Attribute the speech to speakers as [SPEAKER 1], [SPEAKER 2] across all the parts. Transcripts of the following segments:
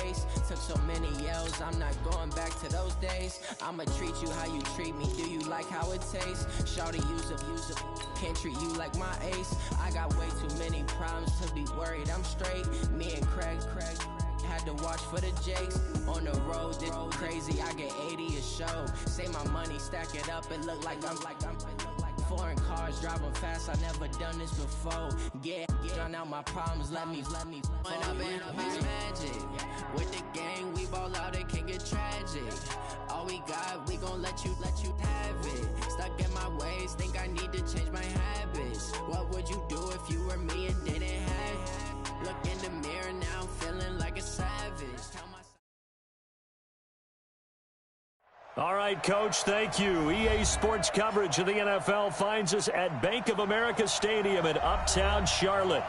[SPEAKER 1] case. Took so many L's, I'm not going back to those days. I'ma treat you how you treat me. Do you like how it tastes? Shawty, use a can't treat you like my ace. I got way too many problems to be worried. I'm straight. Me and Craig had to watch for the Jakes. On the road, this crazy. I get 80 a show. Say my money, stack it up. It look like I'm foreign cars driving fast. I never done this before. Yeah, drown out my problems. Let me. When I've been up is magic. With the gang, we ball out. It can get tragic. All we got, we gon' let you have it. Stuck in my ways, think I need to change my habits. What would you do if you were me and didn't have it? Look in the mirror now, I'm feeling like a savage.
[SPEAKER 2] All right, Coach, thank you. EA Sports coverage of the NFL finds us at Bank of America Stadium in Uptown Charlotte.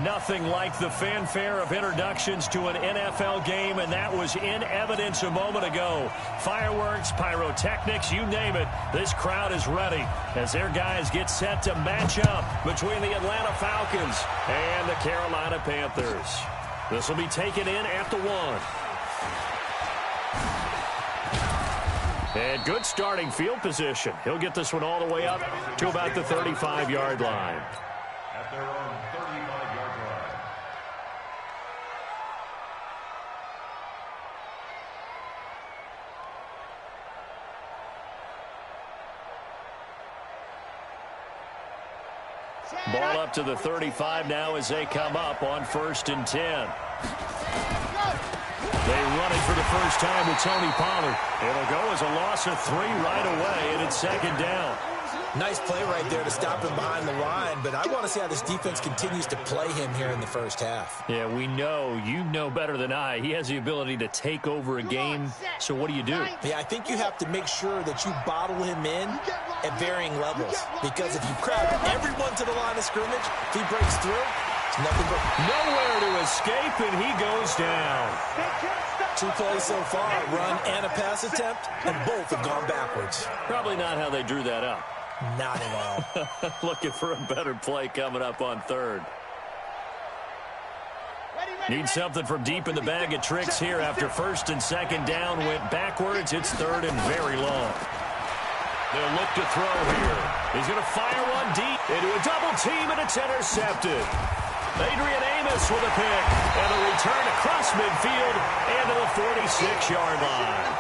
[SPEAKER 2] Nothing like the fanfare of introductions to an NFL game, and that was in evidence a moment ago. Fireworks, pyrotechnics, you name it. This crowd is ready as their guys get set to match up between the Atlanta Falcons and the Carolina Panthers. This will be taken in at the 1. And good starting field position. He'll get this one all the way up to about the 35-yard line.
[SPEAKER 3] At their own 35-yard line.
[SPEAKER 2] Ball up to the 35 now as they come up on 1st and 10. They run it for the first time with Tony Pollard. It'll go as a loss of 3 right away, and it's 2nd down.
[SPEAKER 4] Nice play right there to stop him behind the line, but I want to see how this defense continues to play him here in the first half.
[SPEAKER 2] Yeah, we know. You know better than I. He has the ability to take over a game, so what do you do?
[SPEAKER 4] Yeah, I think you have to make sure that you bottle him in at varying levels, because if you crowd everyone to the line of scrimmage, if he breaks through, it's nothing but
[SPEAKER 2] nowhere to escape, and he goes down.
[SPEAKER 4] 2 plays so far, a run and a pass attempt, and both have gone backwards.
[SPEAKER 2] Probably not how they drew that up.
[SPEAKER 4] Not at all.
[SPEAKER 2] Looking for a better play coming up on 3rd. Need something from deep in the bag of tricks here after 1st and 2nd down went backwards. It's 3rd and very long. They'll look to throw here. He's going to fire one deep into a double team, and it's intercepted. Adrian Amos with a pick, and a return across midfield and to the 46-yard line.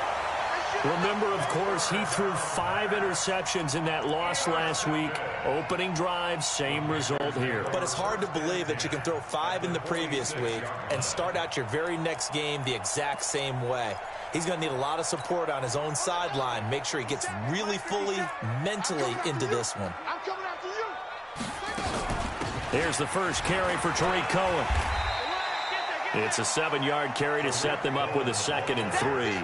[SPEAKER 2] Remember, of course, he threw 5 interceptions in that loss last week. Opening drive, same result here.
[SPEAKER 4] But it's hard to believe that you can throw 5 in the previous week and start out your very next game the exact same way. He's going to need a lot of support on his own sideline. Make sure he gets really fully, mentally into this one.
[SPEAKER 5] I'm coming after you.
[SPEAKER 2] Here's the first carry for Tariq Cohen. It's a 7-yard carry to set them up with a 2nd and 3.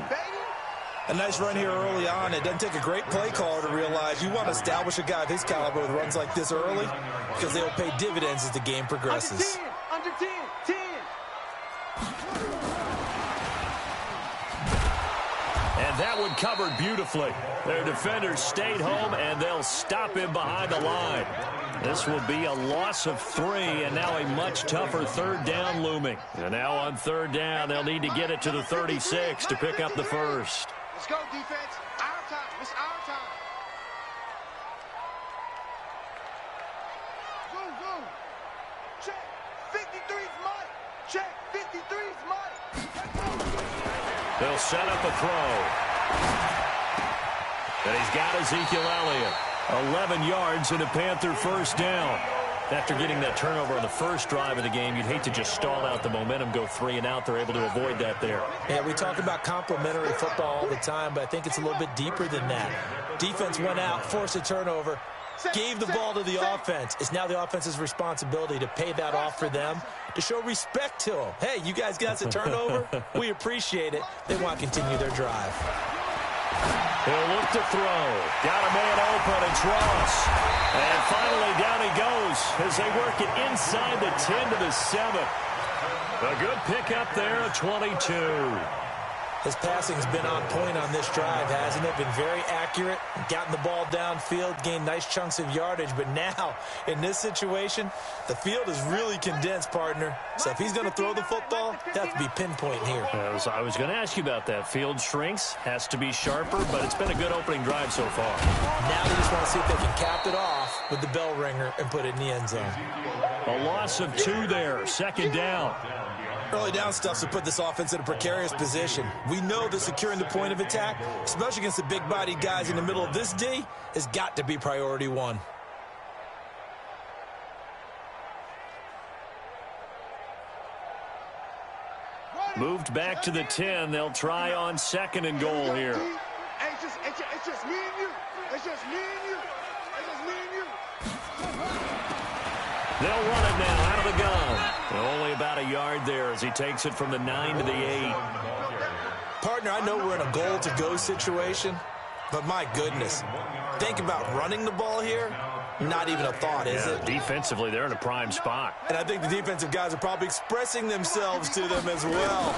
[SPEAKER 4] A nice run here early on. It doesn't take a great play caller to realize you want to establish a guy of his caliber with runs like this early, because they'll pay dividends as the game progresses.
[SPEAKER 5] Under 10, 10.
[SPEAKER 2] And that one covered beautifully. Their defenders stayed home, and they'll stop him behind the line. This will be a loss of 3, and now a much tougher 3rd down looming. And now on 3rd down, they'll need to get it to the 36 to pick up the 1st.
[SPEAKER 5] Let's go, defense. Our time. It's our time. Go. Check. 53's Mike. Check. 53's Mike.
[SPEAKER 2] They'll set up a throw. And he's got Ezekiel Elliott. 11 yards and a Panther 1st down. After getting that turnover on the first drive of the game, you'd hate to just stall out the momentum, go 3 and out. They're able to avoid that there.
[SPEAKER 4] Yeah, we talk about complementary football all the time, but I think it's a little bit deeper than that. Defense went out, forced a turnover, gave the ball to the offense. It's now the offense's responsibility to pay that off for them, to show respect to them. Hey, you guys got us a turnover? We appreciate it. They want to continue their drive.
[SPEAKER 2] He'll look to throw. Got a man open. It's Ross. And finally down he goes as they work it inside the 10 to the 7. A good pickup there, 22.
[SPEAKER 4] His passing's been on point on this drive, hasn't it? Been very accurate, gotten the ball downfield, gained nice chunks of yardage. But now, in this situation, the field is really condensed, partner. So if he's going to throw the football, he'll have to be pinpoint here.
[SPEAKER 2] I was going to ask you about that. Field shrinks, has to be sharper, but it's been a good opening drive so far.
[SPEAKER 4] Now they just want to see if they can cap it off with the bell ringer and put it in the end zone.
[SPEAKER 2] A loss of 2 there, 2nd down.
[SPEAKER 4] Early down stuff to put this offense in a precarious position. We know that securing the point of attack, especially against the big-bodied guys in the middle of this D, has got to be priority 1.
[SPEAKER 2] Moved back to the 10. They'll try on 2nd and goal here.
[SPEAKER 5] It's just me and you. It's just me and you. It's just me and you.
[SPEAKER 2] They'll run it now out of the gun. Only about a yard there as he takes it from the 9 to the 8.
[SPEAKER 4] Partner, I know we're in a goal-to-go situation, but my goodness, think about running the ball here. Not even a thought, is it?
[SPEAKER 2] Defensively, they're in a prime spot.
[SPEAKER 4] And I think the defensive guys are probably expressing themselves to them as well.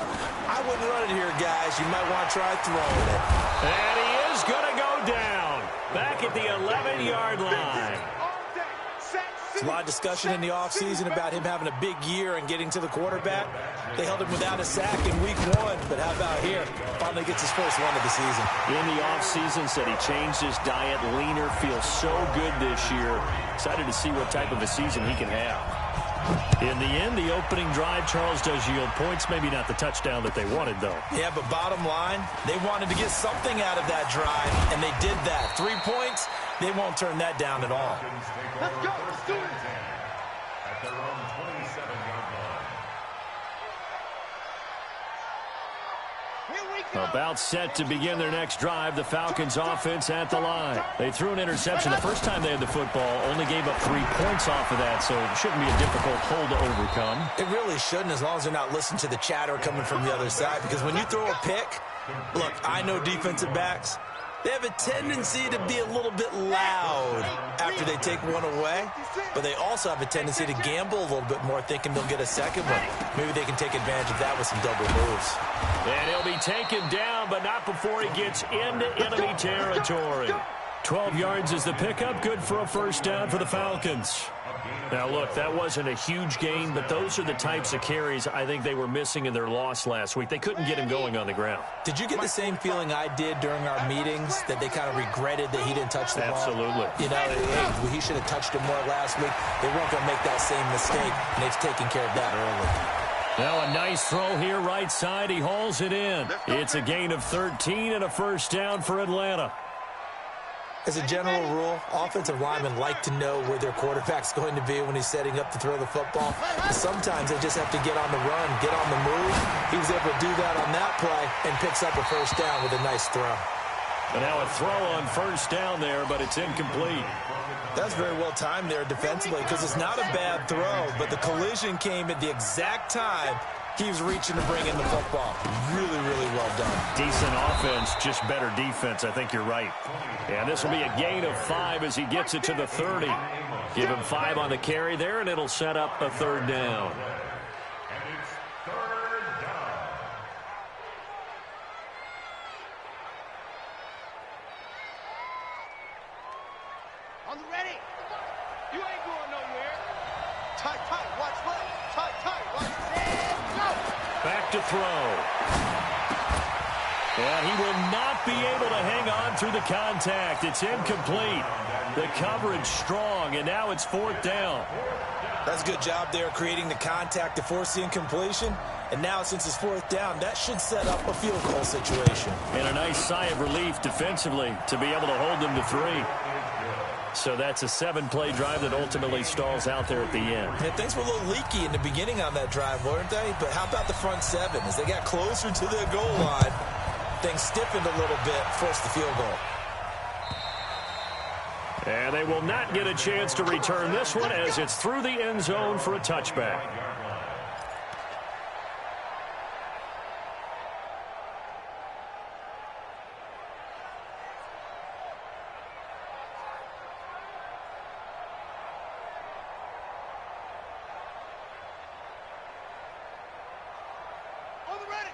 [SPEAKER 4] I wouldn't run it here, guys. You might want to try throwing it.
[SPEAKER 2] And he is going to go down. Back at the 11-yard line.
[SPEAKER 4] There's a lot of discussion in the offseason about him having a big year and getting to the quarterback. They held him without a sack in week 1, but how about here? Finally gets his first one of the season.
[SPEAKER 2] In the offseason, said he changed his diet, leaner, feels so good this year. Excited to see what type of a season he can have. In the end, the opening drive, Charles, does yield points. Maybe not the touchdown that they wanted, though.
[SPEAKER 4] Yeah, but bottom line, they wanted to get something out of that drive, and they did that. 3 points, they won't turn that down at all.
[SPEAKER 5] Let's go. Let's do it.
[SPEAKER 3] At their own 27-yard line.
[SPEAKER 5] Here we go.
[SPEAKER 2] About set to begin their next drive, the Falcons offense at the line. They threw an interception the first time they had the football, only gave up 3 points off of that, so it shouldn't be a difficult hole to overcome.
[SPEAKER 4] It really shouldn't, as long as they're not listening to the chatter coming from the other side, because when you throw a pick, look, I know defensive backs, they have a tendency to be a little bit loud after they take one away, but they also have a tendency to gamble a little bit more, thinking they'll get a second one. Maybe they can take advantage of that with some double moves.
[SPEAKER 2] And he'll be taken down, but not before he gets into enemy territory. 12 yards is the pickup, good for a first down for the Falcons. Now, look, that wasn't a huge gain, but those are the types of carries I think they were missing in their loss last week. They couldn't get him going on the ground.
[SPEAKER 4] Did you get the same feeling I did during our meetings, that they kind of regretted that he didn't touch the ball?
[SPEAKER 2] Absolutely.
[SPEAKER 4] You know, hey, he should have touched him more last week. They weren't going to make that same mistake, and they've taken care of that early.
[SPEAKER 2] Now a nice throw here, right side. He hauls it in. It's a gain of 13 and a first down for Atlanta.
[SPEAKER 4] As a general rule, offensive linemen like to know where their quarterback's going to be when he's setting up to throw the football. Sometimes they just have to get on the run, get on the move. He was able to do that on that play and picks up a first down with a nice throw.
[SPEAKER 2] And now a throw on first down there, but it's incomplete.
[SPEAKER 4] That's very well timed there defensively, because it's not a bad throw, but the collision came at the exact time he was reaching to bring in the football. Really, really well done.
[SPEAKER 2] Decent offense, just better defense. I think you're right. And this will be a gain of 5 as he gets it to the 30. Give him 5 on the carry there, and it'll set up a third down.
[SPEAKER 3] And it's third down.
[SPEAKER 5] On the ready. You ain't going nowhere. Tight, watch left. Tight, watch left. Go.
[SPEAKER 2] Back to throw. And he will not be able to hang on through the contact. It's incomplete. The coverage strong, and now it's 4th down.
[SPEAKER 4] That's a good job there, creating the contact to force the incompletion. And now, since it's 4th down, that should set up a field goal situation.
[SPEAKER 2] And a nice sigh of relief defensively to be able to hold them to 3. So that's a 7-play drive that ultimately stalls out there at the end.
[SPEAKER 4] Yeah, things were a little leaky in the beginning on that drive, weren't they? But how about the front 7? As they got closer to the goal line, things stiffened a little bit, forced the field goal.
[SPEAKER 2] And they will not get a chance to return this one as it's through the end zone for a touchback.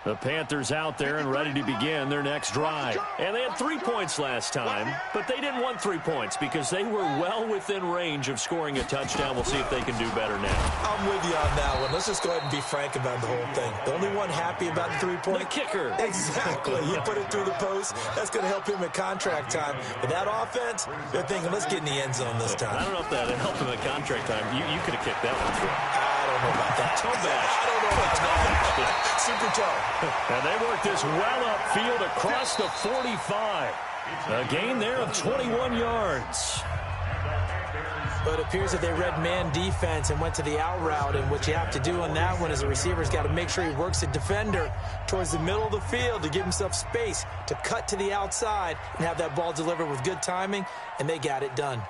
[SPEAKER 2] The Panthers out there and ready to begin their next drive. And they had 3 points last time, but they didn't want 3 points because they were well within range of scoring a touchdown. We'll see if they can do better now.
[SPEAKER 4] I'm with you on that one. Let's just go ahead and be frank about the whole thing. The only one happy about the 3-point?
[SPEAKER 2] The kicker.
[SPEAKER 4] Exactly. He put it through the post. That's going to help him at contract time. But that offense, they're thinking, let's get in the end zone this time.
[SPEAKER 2] I don't know if that helped him at contract time. You could have kicked that one through.
[SPEAKER 4] I don't know about that.
[SPEAKER 2] Toe bash.
[SPEAKER 4] I don't know about that. Super toe.
[SPEAKER 2] And they work this well upfield across the 45. A gain there of 21 yards.
[SPEAKER 4] But it appears that they read man defense and went to the out route. And what you have to do on that one is the receiver's got to make sure he works the defender towards the middle of the field to give himself space to cut to the outside and have that ball delivered with good timing. And they got it done.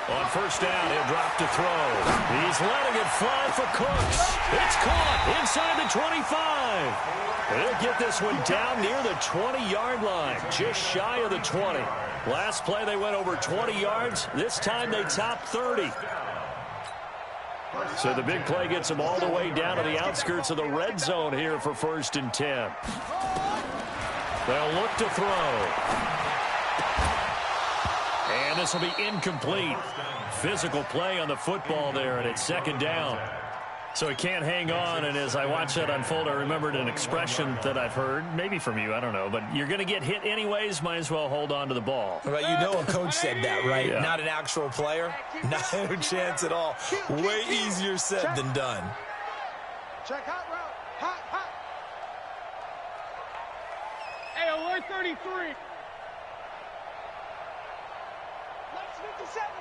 [SPEAKER 2] On first down, he'll drop to throw. He's letting it fly for Cooks. It's caught inside the 25. They'll get this one down near the 20-yard line, just shy of the 20. Last play, they went over 20 yards. This time, they topped 30. So the big play gets them all the way down to the outskirts of the red zone here for 1st and 10. They'll look to throw. And this will be incomplete. Physical play on the football there, and it's 2nd down. So he can't hang on, and as I watch that unfold, I remembered an expression that I've heard, maybe from you, I don't know, but you're going to get hit anyways, might as well hold on to the ball.
[SPEAKER 4] Right, you know a coach said that, right?
[SPEAKER 2] Yeah.
[SPEAKER 4] Not an actual player. No chance at all. Way easier said than done.
[SPEAKER 5] Check hot route. Hot, hot. Hey, alert 33.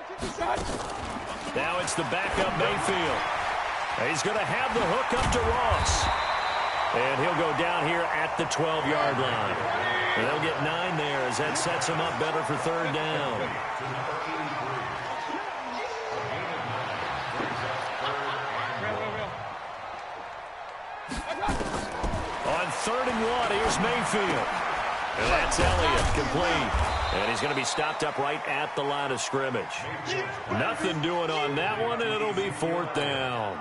[SPEAKER 5] 57.
[SPEAKER 2] Now it's the backup Mayfield. He's going to have the hook up to Ross. And he'll go down here at the 12-yard line. And they'll get 9 there as that sets him up better for 3rd down. On 3rd and 1, here's Mayfield. And that's Elliott, complete. And he's going to be stopped up right at the line of scrimmage. Nothing doing on that one, and it'll be 4th down.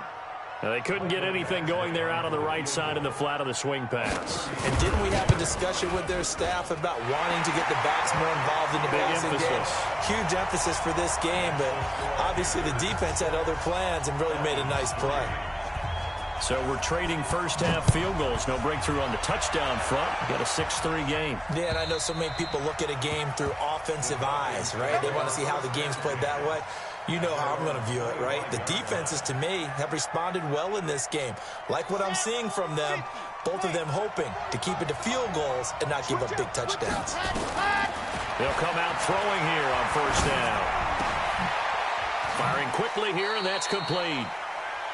[SPEAKER 2] Now, they couldn't get anything going there out on the right side in the flat of the swing pass.
[SPEAKER 4] And didn't we have a discussion with their staff about wanting to get the backs more involved in the passing game? Huge emphasis for this game, but obviously the defense had other plans and really made a nice play.
[SPEAKER 2] So we're trading first-half field goals. No breakthrough on the touchdown front. We've got a 6-3 game.
[SPEAKER 4] Yeah, and I know so many people look at a game through offensive eyes, right? They want to see how the game's played that way. You know how I'm going to view it, right? The defenses, to me, have responded well in this game. Like what I'm seeing from them, both of them hoping to keep it to field goals and not give up big touchdowns.
[SPEAKER 2] They'll come out throwing here on 1st down. Firing quickly here, and that's complete.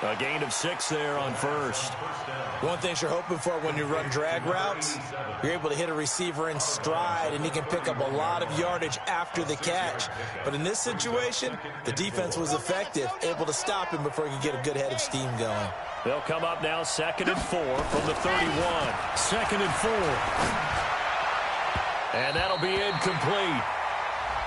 [SPEAKER 2] A gain of 6 there on 1st.
[SPEAKER 4] One thing you're hoping for when you run drag routes, you're able to hit a receiver in stride, and he can pick up a lot of yardage after the catch. But in this situation, the defense was effective, able to stop him before he could get a good head of steam going.
[SPEAKER 2] They'll come up now 2nd and 4 from the 31. 2nd and 4. And that'll be incomplete.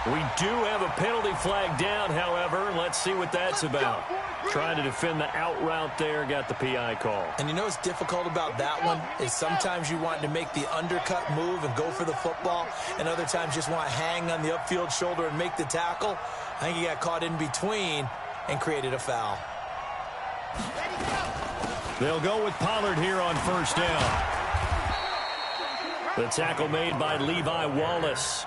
[SPEAKER 2] We do have a penalty flag down, however. Let's see what that's about. Trying to defend the out route there, got the PI call.
[SPEAKER 4] And you know what's difficult about that one is sometimes you want to make the undercut move and go for the football, and other times just want to hang on the upfield shoulder and make the tackle. I think he got caught in between and created a foul.
[SPEAKER 2] They'll go with Pollard here on 1st down. The tackle made by Levi Wallace.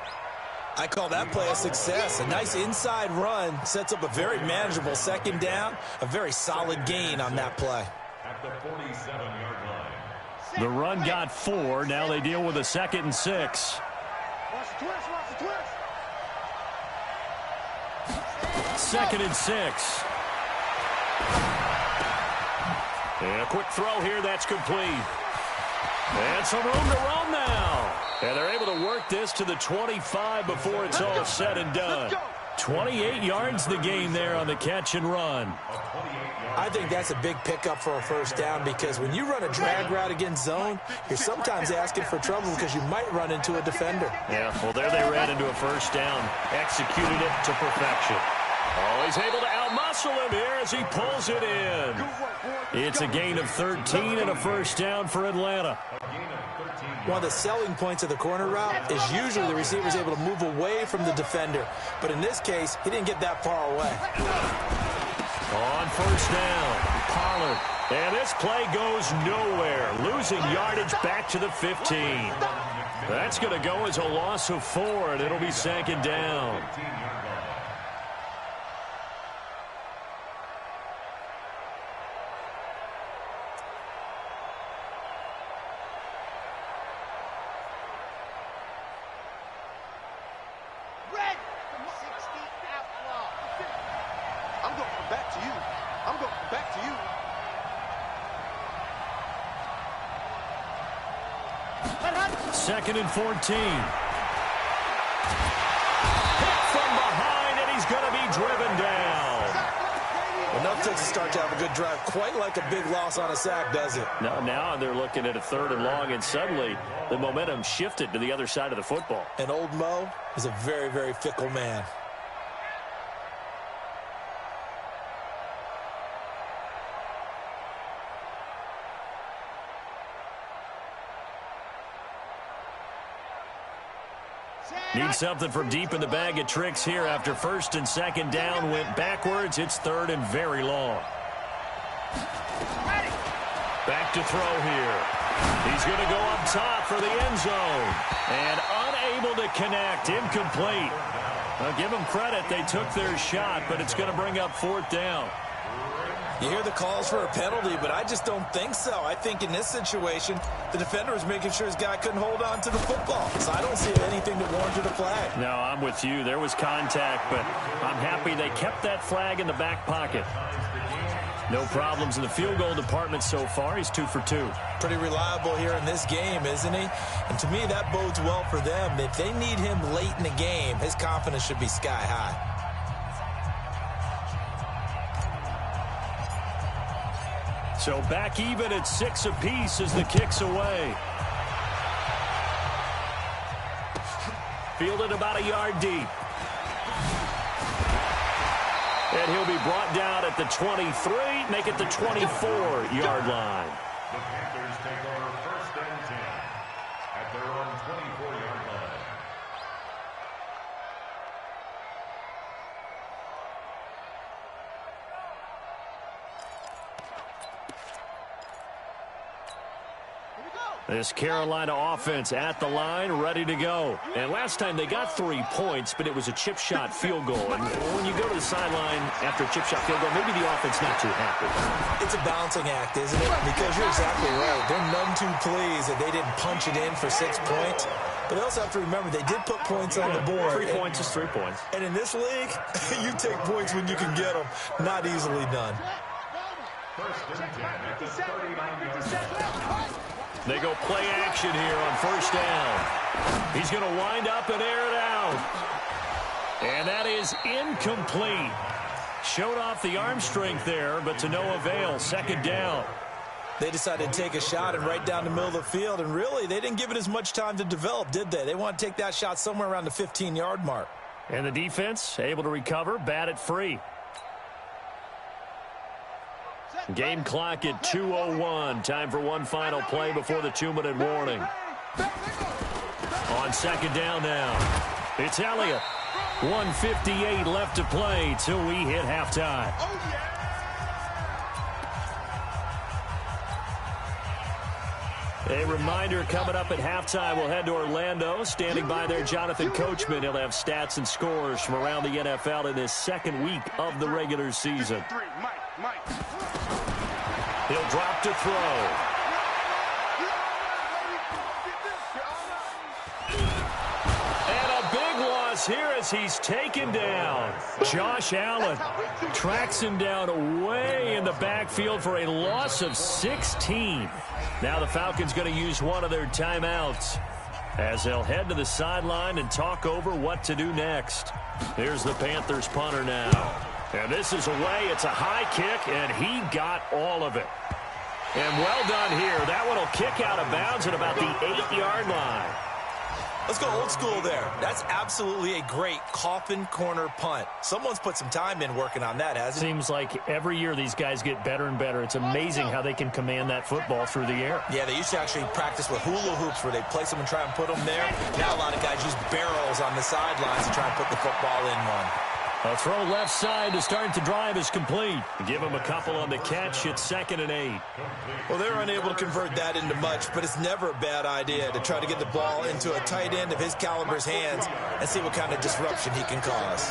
[SPEAKER 4] I call that play a success. A nice inside run sets up a very manageable 2nd down. A very solid gain on that play.
[SPEAKER 3] At the 47-yard line.
[SPEAKER 2] The run got 4. Now they deal with a 2nd and 6.
[SPEAKER 5] Watch the twist, watch the twist.
[SPEAKER 2] 2nd and 6. And a quick throw here, that's complete. And some room to run now. And they're able to work this to the 25 before it's all said and done. 28 yards the gain there on the catch and run.
[SPEAKER 4] I think that's a big pickup for a 1st down because when you run a drag route against zone, you're sometimes asking for trouble because you might run into a defender.
[SPEAKER 2] Yeah, well, there they ran into a 1st down. Executed it to perfection. Always able to out They'll muscle him here as he pulls it in. It's a gain of 13 and a first down for Atlanta.
[SPEAKER 4] One of the selling points of the corner route is usually the receiver is able to move away from the defender. But in this case, he didn't get that far away.
[SPEAKER 2] On first down, Pollard. And this play goes nowhere. Losing yardage back to the 15. That's going to go as a loss of 4, and it'll be second down. Second and 14. Hit from behind, and he's going to be driven down.
[SPEAKER 4] Enough takes a start to have a good drive. Quite like a big loss on a sack, does it?
[SPEAKER 2] No, now they're looking at a 3rd and long, and suddenly the momentum shifted to the other side of the football.
[SPEAKER 4] And old Mo is a very, very fickle man.
[SPEAKER 2] Need something from deep in the bag of tricks here after 1st and 2nd down went backwards. It's 3rd and very long. Back to throw here. He's going to go up top for the end zone. And unable to connect. Incomplete. I'll give them credit. They took their shot, but it's going to bring up 4th down.
[SPEAKER 4] You hear the calls for a penalty, but I just don't think so. I think in this situation, the defender was making sure his guy couldn't hold on to the football. So I don't see anything that warranted a flag.
[SPEAKER 2] No, I'm with you. There was contact, but I'm happy they kept that flag in the back pocket. No problems in the field goal department so far. He's 2 for 2.
[SPEAKER 4] Pretty reliable here in this game, isn't he? And to me, that bodes well for them. If they need him late in the game, his confidence should be sky high.
[SPEAKER 2] So back even at 6 apiece as the kick's away. Fielded about a yard deep. And he'll be brought down at the 23, make it the 24-yard line.
[SPEAKER 3] The Panthers take over 1st and 10 at their own 24-yard line.
[SPEAKER 2] This Carolina offense at the line, ready to go. And last time they got 3 points, but it was a chip shot field goal. And when you go to the sideline after a chip shot field goal, maybe the offense not too happy.
[SPEAKER 4] It's a balancing act, isn't it? Because you're exactly right. They're none too pleased that they didn't punch it in for 6 points. But they also have to remember they did put points on the board.
[SPEAKER 2] 3 points is 3 points.
[SPEAKER 4] And in this league, you take points when you can get them. Not easily done.
[SPEAKER 3] 1st and 10 at the 39-yard line.
[SPEAKER 2] They go play action here on 1st down. He's going to wind up and air it out. And that is incomplete. Showed off the arm strength there, but to no avail. 2nd down.
[SPEAKER 4] They decided to take a shot and right down the middle of the field. And really, they didn't give it as much time to develop, did they? They want to take that shot somewhere around the 15-yard mark.
[SPEAKER 2] And the defense able to recover, bat it free. Game clock at 2:01. Time for one final play before the 2-minute warning. On 2nd down now. It's Elliott. 1:58 left to play till we hit halftime. A reminder coming up at halftime, we'll head to Orlando. Standing by there, Jonathan Coachman. He'll have stats and scores from around the NFL in this 2nd week of the regular season. He'll drop to throw. And a big loss here as he's taken down. Josh Allen tracks him down way in the backfield for a loss of 16. Now the Falcons going to use one of their timeouts as they'll head to the sideline and talk over what to do next. Here's the Panthers punter now. And this is away. It's a high kick, and he got all of it. And well done here. That one will kick out of bounds at about the 8-yard line.
[SPEAKER 4] Let's go old school there. That's absolutely a great coffin corner punt. Someone's put some time in working on that, hasn't it?
[SPEAKER 2] Seems like every year these guys get better and better. It's amazing how they can command that football through the air.
[SPEAKER 4] Yeah, they used to actually practice with hula hoops where they place them and try and put them there. Now a lot of guys use barrels on the sidelines to try and put the football in one.
[SPEAKER 2] A throw left side to start the drive is complete. Give him a couple on the catch. It's 2nd and 8.
[SPEAKER 4] Well, they're unable to convert that into much, but it's never a bad idea to try to get the ball into a tight end of his caliber's hands and see what kind of disruption he can cause.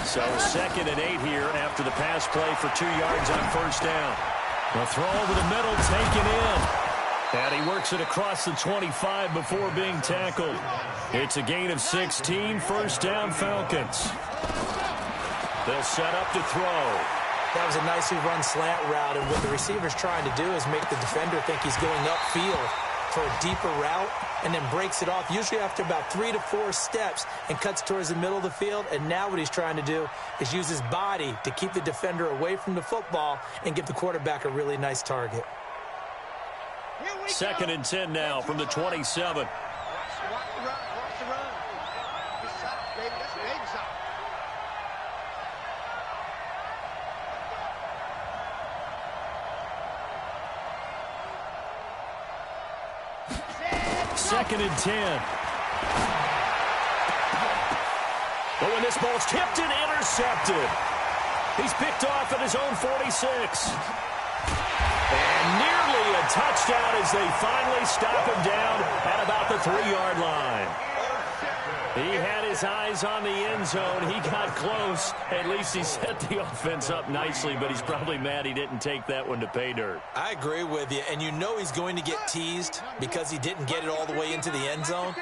[SPEAKER 2] So 2nd and 8 here after the pass play for 2 yards on 1st down. The throw over the middle, taken in. And he works it across the 25 before being tackled. It's a gain of 16, 1st down Falcons. They'll set up to throw.
[SPEAKER 4] That was a nicely run slant route, and what the receiver's trying to do is make the defender think he's going upfield for a deeper route and then breaks it off, usually after about 3 to 4 steps, and cuts towards the middle of the field. And now what he's trying to do is use his body to keep the defender away from the football and give the quarterback a really nice target.
[SPEAKER 2] 2nd and 10 now from the 27.
[SPEAKER 5] Watch the run. Watch the run. Good side, baby. That's a baby side.
[SPEAKER 2] Second and 10. But when this ball's tipped and intercepted, he's picked off at his own 46. And nearly a touchdown as they finally stop him down at about the 3-yard line. He had his eyes on the end zone. He got close. At least he set the offense up nicely, but he's probably mad he didn't take that one to pay dirt.
[SPEAKER 4] I agree with you, and you know he's going to get teased because he didn't get it all the way into the end zone.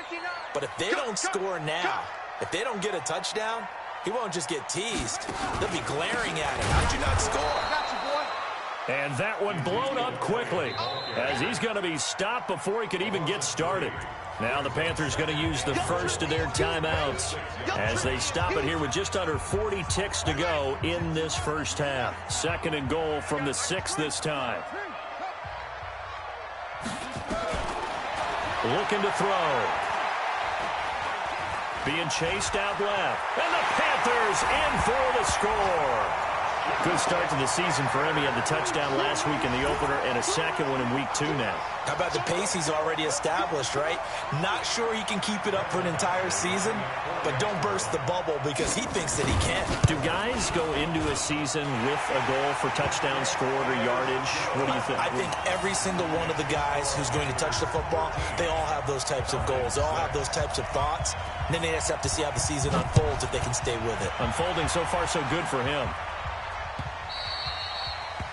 [SPEAKER 4] But if they don't score now, if they don't get a touchdown, he won't just get teased. They'll be glaring at him. How'd you not score?
[SPEAKER 2] And that one blown up quickly as he's going to be stopped before he could even get started. Now the Panthers going to use the first of their timeouts as they stop it here with just under 40 ticks to go in this first half. 2nd and goal from the 6 this time. Looking to throw. Being chased out left. And the Panthers in for the score. Good start to the season for him. He had the touchdown last week in the opener and a second one in week 2 now.
[SPEAKER 4] How about the pace he's already established, right? Not sure he can keep it up for an entire season, but don't burst the bubble because he thinks that he can.
[SPEAKER 2] Do guys go into a season with a goal for touchdowns scored or yardage? What do you think?
[SPEAKER 4] I think every single one of the guys who's going to touch the football, they all have those types of goals. They all have those types of thoughts. And then they just have to see how the season unfolds if they can stay with it.
[SPEAKER 2] Unfolding so far so good for him.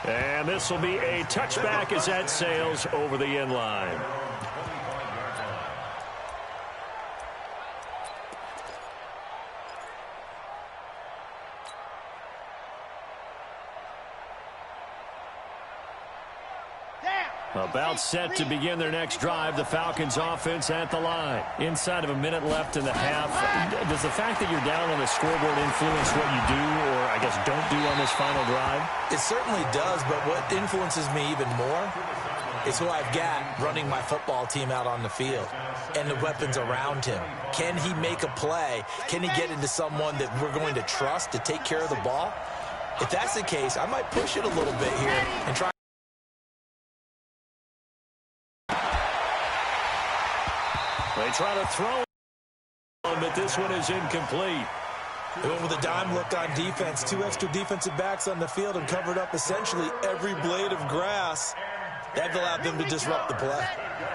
[SPEAKER 2] And this will be a touchback as that sails over the end line. About set to begin their next drive, the Falcons offense at the line. Inside of a minute left in the half. Does the fact that you're down on the scoreboard influence what you do or, I guess, don't do on this final drive?
[SPEAKER 4] It certainly does, but what influences me even more is who I've got running my football team out on the field and the weapons around him. Can he make a play? Can he get into someone that we're going to trust to take care of the ball? If that's the case, I might push it a little bit here and try.
[SPEAKER 2] They try to throw, but this one is incomplete.
[SPEAKER 4] They went with a dime look on defense. 2 extra defensive backs on the field and covered up essentially every blade of grass. That allowed them to disrupt the play.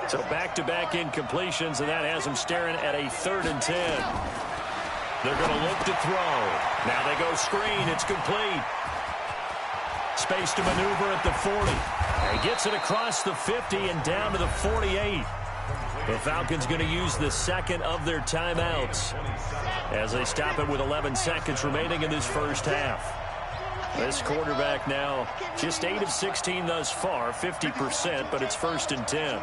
[SPEAKER 2] So back-to-back incompletions, and that has them staring at a 3rd and 10. They're going to look to throw. Now they go screen. It's complete. Space to maneuver at the 40. He gets it across the 50 and down to the 48. The Falcons going to use the second of their timeouts as they stop it with 11 seconds remaining in this first half. This quarterback now just 8 of 16 thus far, 50%, but it's 1st and 10.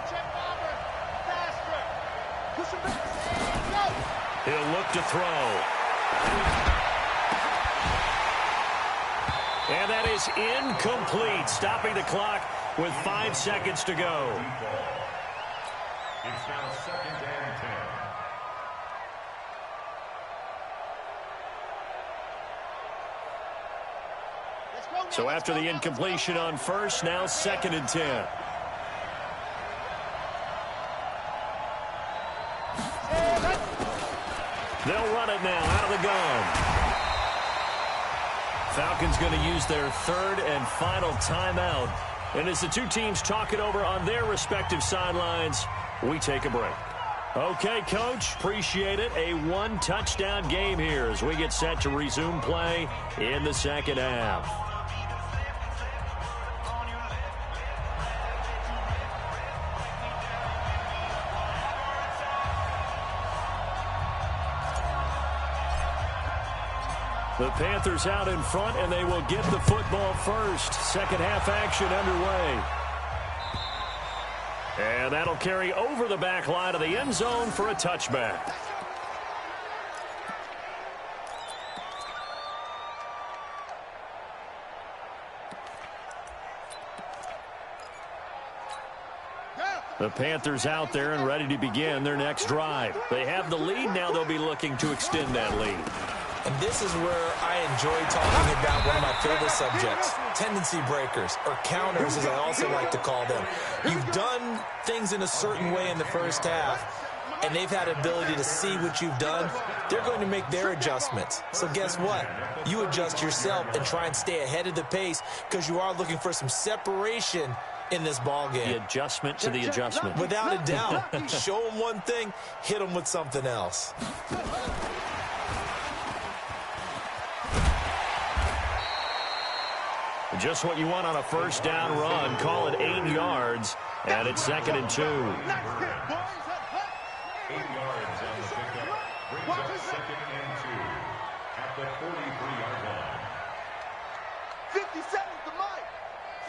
[SPEAKER 2] He'll look to throw. And that is incomplete, stopping the clock with 5 seconds to go.
[SPEAKER 3] It's now 2nd and 10.
[SPEAKER 2] So after the incompletion on first, now 2nd and 10. They'll run it now out of the gun. Falcons going to use their 3rd and final timeout. And as the two teams talk it over on their respective sidelines, we take a break. Okay, Coach, appreciate it. A 1-touchdown game here as we get set to resume play in the second half. The Panthers out in front, and they will get the football first. Second half action underway. And that'll carry over the back line of the end zone for a touchback. The Panthers out there and ready to begin their next drive. They have the lead. Now they'll be looking to extend that lead.
[SPEAKER 4] And this is where I enjoy talking about one of my favorite subjects, tendency breakers, or counters as I also like to call them. You've done things in a certain way in the first half, and they've had ability to see what you've done. They're going to make their adjustments. So guess what? You adjust yourself and try and stay ahead of the pace because you are looking for some separation in this ball game.
[SPEAKER 2] The adjustment to the adjustment.
[SPEAKER 4] Without a doubt. Show them one thing, hit them with something else.
[SPEAKER 2] Just what you want on a first down run. Call it 8 yards, and it's 2nd and 2.
[SPEAKER 3] 8 yards on the pickup. Brings up 2nd and 2 at the 43-yard line.
[SPEAKER 5] 57's the mic.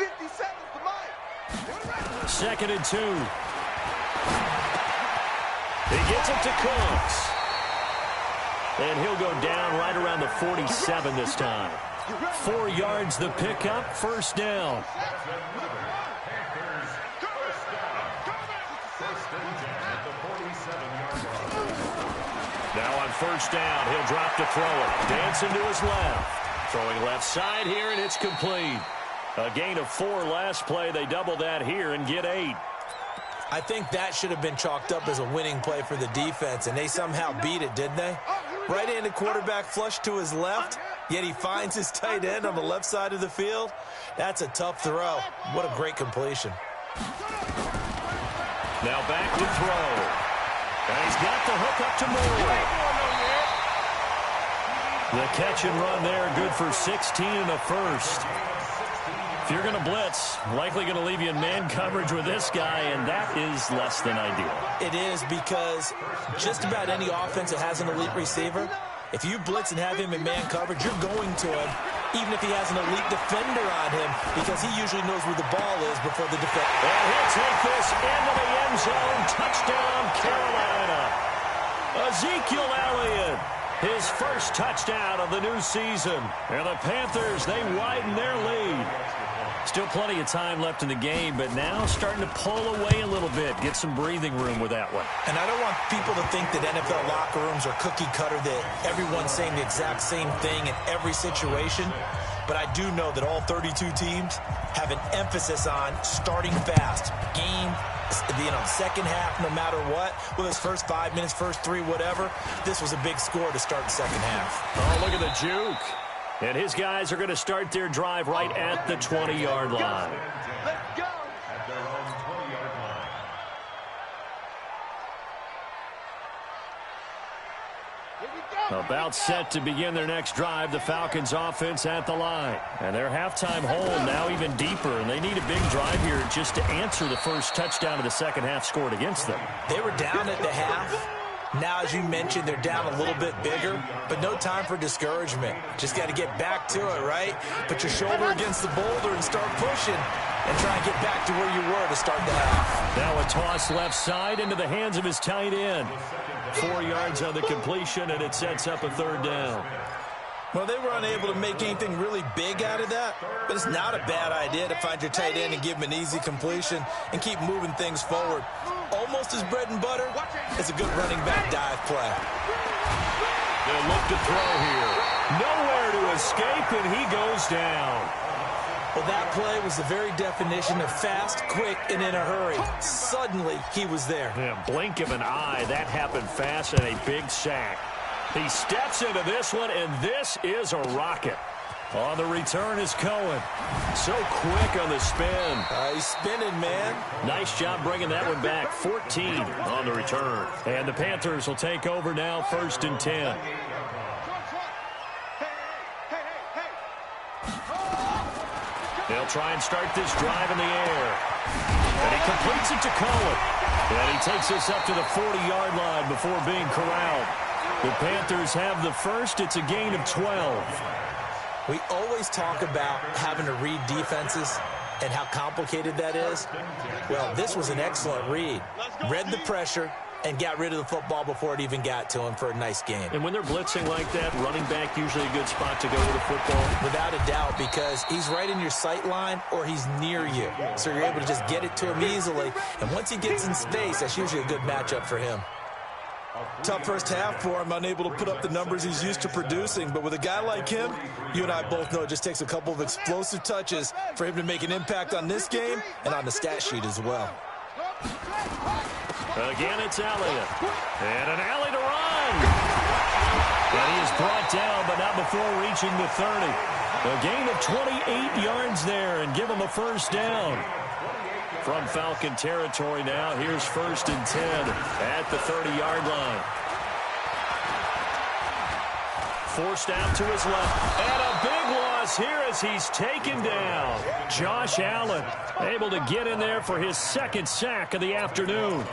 [SPEAKER 5] 57's the mic.
[SPEAKER 2] 2nd and 2. He gets it to Cooks. And he'll go down right around the 47 this time. 4 yards the pickup, first down.
[SPEAKER 3] Panthers, first down. 1st and 10 at the 47-yard line.
[SPEAKER 2] Now on first down, he'll drop to throw it. Dancing to his left. Throwing left side here, and it's complete. A gain of 4 last play. They double that here and get 8.
[SPEAKER 4] I think that should have been chalked up as a winning play for the defense, and they somehow beat it, didn't they? Right-handed quarterback flush to his left, yet he finds his tight end on the left side of the field. That's a tough throw. What a great completion.
[SPEAKER 2] Now back to throw. And he's got the hook up to Moore. The catch and run there, good for 16 and a first. If you're going to blitz, likely going to leave you in man coverage with this guy, and that is less than ideal.
[SPEAKER 4] It is because just about any offense that has an elite receiver, if you blitz and have him in man coverage, you're going to him, even if he has an elite defender on him, because he usually knows where the ball is before the defender.
[SPEAKER 2] And he'll take this into the end zone. Touchdown, Carolina. Ezekiel Elliott, his first touchdown of the new season. And the Panthers, they widen their lead. Still plenty of time left in the game, but now starting to pull away a little bit, get some breathing room with that one.
[SPEAKER 4] And I don't want people to think that NFL locker rooms are cookie cutter, that everyone's saying the exact same thing in every situation. But I do know that all 32 teams have an emphasis on starting fast. Game, second half, no matter what. Whether it's first 5 minutes, first 3, whatever. This was a big score to start the second half.
[SPEAKER 2] Oh, look at the juke. And his guys are going to start their drive right at the 20-yard line.
[SPEAKER 5] Let's go.
[SPEAKER 3] At their own 20-yard line.
[SPEAKER 5] Here we go.
[SPEAKER 2] About set to begin their next drive, the Falcons offense at the line. And their halftime hole now even deeper, and they need a big drive here just to answer the first touchdown of the second half scored against them.
[SPEAKER 4] They were down at the half. Now, as you mentioned, they're down a little bit bigger, but no time for discouragement. Just got to get back to it, right? Put your shoulder against the boulder and start pushing and try and get back to where you were to start the half.
[SPEAKER 2] Now a toss left side into the hands of his tight end. 4 yards on the completion, and it sets up a third down.
[SPEAKER 4] Well, they were unable to make anything really big out of that, but it's not a bad idea to find your tight end and give him an easy completion and keep moving things forward. Almost as bread and butter as a good running back dive play.
[SPEAKER 2] They'll look to throw here. Nowhere to escape, and he goes down.
[SPEAKER 4] Well, that play was the very definition of fast, quick, and in a hurry. Suddenly, he was there.
[SPEAKER 2] Yeah, blink of an eye. That happened fast and a big sack. He steps into this one, and this is a rocket. On the return is Cohen. So quick on the spin.
[SPEAKER 4] He's spinning, man.
[SPEAKER 2] Nice job bringing that one back. 14 on the return. And the Panthers will take over now, 1st and 10. They'll try and start this drive in the air. And he completes it to Cohen. And he takes us up to the 40-yard line before being corralled. The Panthers have the first. It's a gain of 12.
[SPEAKER 4] We always talk about having to read defenses and how complicated that is. Well, this was an excellent read. Read the pressure and got rid of the football before it even got to him for a nice game.
[SPEAKER 2] And when they're blitzing like that, running back usually a good spot to go with the football?
[SPEAKER 4] Without a doubt, because he's right in your sight line or he's near you. So you're able to just get it to him easily. And once he gets in space, that's usually a good matchup for him.
[SPEAKER 6] Tough first half for him, unable to put up the numbers he's used to producing. But with a guy like him, you and I both know it just takes a couple of explosive touches for him to make an impact on this game and on the stat sheet as well.
[SPEAKER 2] Again, it's Elliott. And an alley to run. And he is brought down, but not before reaching the 30. A gain of 28 yards there and give him a first down. From Falcon territory now, here's 1st and 10 at the 30-yard line. Forced out to his left. And a big loss here as he's taken down. Josh Allen able to get in there for his 2nd sack of the afternoon.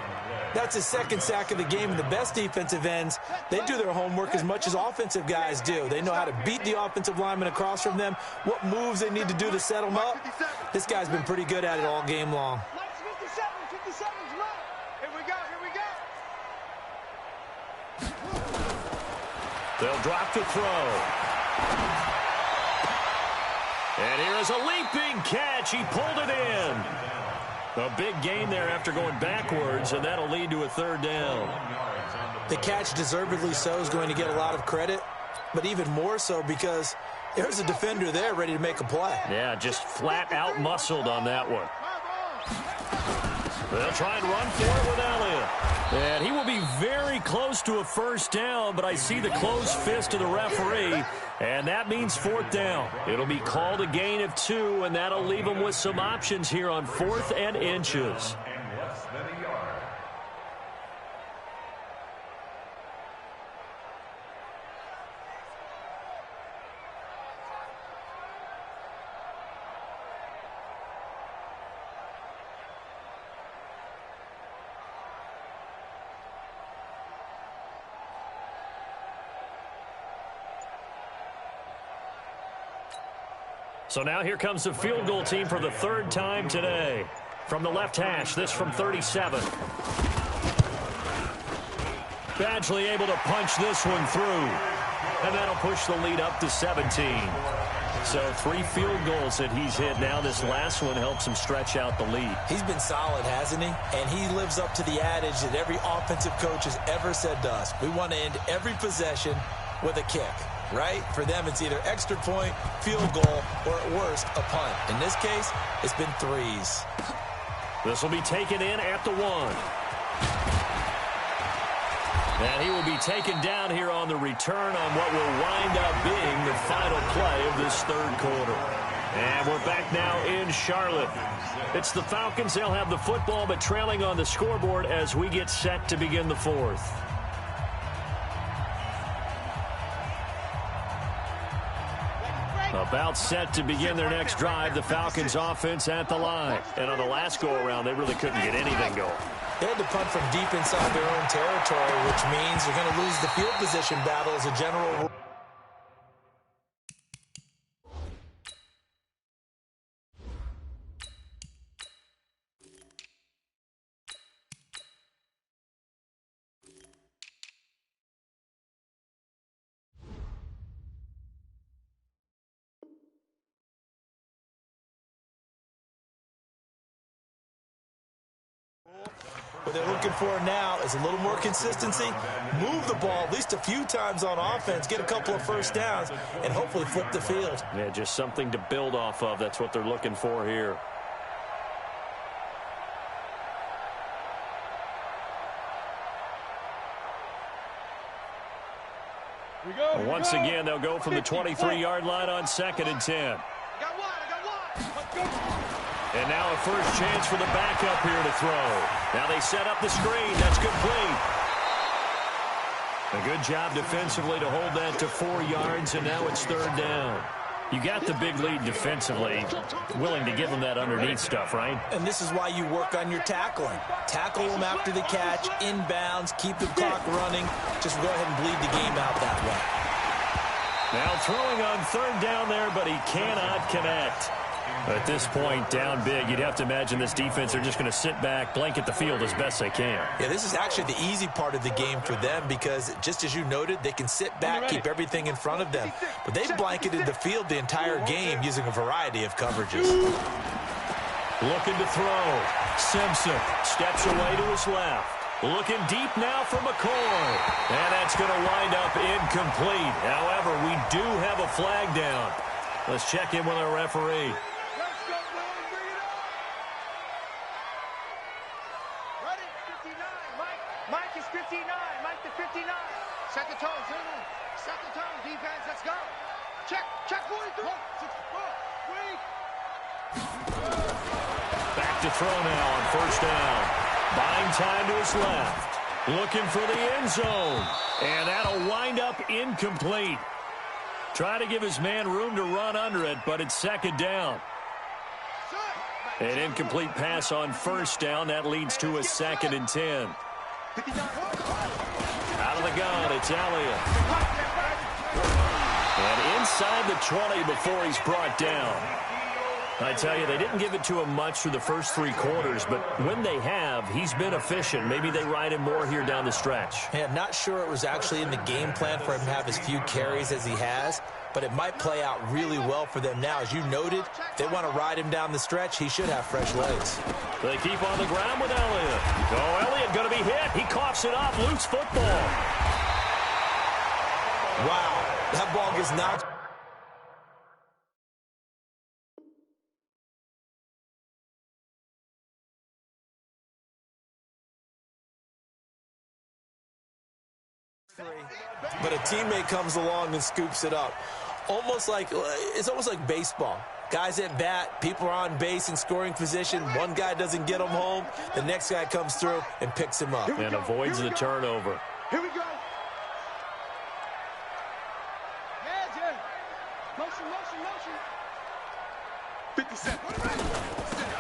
[SPEAKER 4] That's his 2nd sack of the game, and the best defensive ends, they do their homework as much as offensive guys do. They know how to beat the offensive lineman across from them, what moves they need to do to set them up. This guy's been pretty good at it all game long.
[SPEAKER 2] They'll drop to throw. And here is a leaping catch. He pulled it in. A big gain there after going backwards, and that'll lead to a 3rd down.
[SPEAKER 4] The catch, deservedly so, is going to get a lot of credit, but even more so because there's a defender there ready to make a play.
[SPEAKER 2] Yeah, just flat out muscled on that one. They'll try and run for it with Elliott. And he will be very close to a first down, but I see the closed fist of the referee, and that means 4th down. It'll be called a gain of 2, and that'll leave him with some options here on 4th and inches. So now here comes the field goal team for the 3rd time today. From the left hash, this from 37. Badgley able to punch this one through. And that'll push the lead up to 17. So 3 field goals that he's hit now. This last one helps him stretch out the lead.
[SPEAKER 4] He's been solid, hasn't he? And he lives up to the adage that every offensive coach has ever said to us. We want to end every possession with a kick. Right? For them, it's either extra point, field goal, or at worst, a punt. In this case, it's been 3s.
[SPEAKER 2] This will be taken in at the 1. And he will be taken down here on the return on what will wind up being the final play of this 3rd quarter. And we're back now in Charlotte. It's the Falcons. They'll have the football, but trailing on the scoreboard as we get set to begin the 4th. About set to begin their next drive, the Falcons offense at the line. And on the last go-around, they really couldn't get anything going.
[SPEAKER 4] They had to punt from deep inside their own territory, which means they're going to lose the field position battle as a general rule. What they're looking for now is a little more consistency, move the ball at least a few times on offense, get a couple of first downs, and hopefully flip the field.
[SPEAKER 2] Yeah, just something to build off of. That's what they're looking for here. Once again, they'll go from the 23-yard line on 2nd and 10. And now a first chance for the backup here to throw. Now they set up the screen. That's complete. A good job defensively to hold that to 4 yards, and now it's 3rd down. You got the big lead defensively, willing to give them that underneath stuff, right?
[SPEAKER 4] And this is why you work on your tackling. Tackle them after the catch, inbounds, keep the clock running. Just go ahead and bleed the game out that way.
[SPEAKER 2] Now throwing on 3rd down there, but he cannot connect. At this point, down big, you'd have to imagine this defense, they're just going to sit back, blanket the field as best they can.
[SPEAKER 4] Yeah, this is actually the easy part of the game for them because, just as you noted, they can sit back, keep everything in front of them. But they've blanketed the field the entire game using a variety of coverages.
[SPEAKER 2] Looking to throw. Simpson steps away to his left. Looking deep now for McCoy. And that's going to wind up incomplete. However, we do have a flag down. Let's check in with our referee.
[SPEAKER 5] Mike is 59. Mike to 59. Set the tone, Zulu. Set the tone, defense. Let's go. Check. 43.
[SPEAKER 2] Back to throw now on 1st down. Buying time to his left. Looking for the end zone. And that'll wind up incomplete. Try to give his man room to run under it, but it's 2nd down. An incomplete pass on 1st down. That leads to a 2nd and 10. Out of the gun, it's Elliott. And inside the 20 before he's brought down. I tell you, they didn't give it to him much through the first 3 quarters, but when they have, he's been efficient. Maybe they ride him more here down the stretch.
[SPEAKER 4] Yeah, I'm not sure it was actually in the game plan for him to have as few carries as he has, but it might play out really well for them now. As you noted, if they want to ride him down the stretch, he should have fresh legs.
[SPEAKER 2] They keep on the ground with Elliott. Oh, Elliott going to be hit. He coughs it up. Loose football.
[SPEAKER 4] Wow, that ball gets knocked. But a teammate comes along and scoops it up. It's almost like baseball. Guys at bat, people are on base in scoring position. One guy doesn't get him home. The next guy comes through and picks him up.
[SPEAKER 2] And avoids the turnover.
[SPEAKER 5] Here we go. Yeah, Jay. Motion. 57.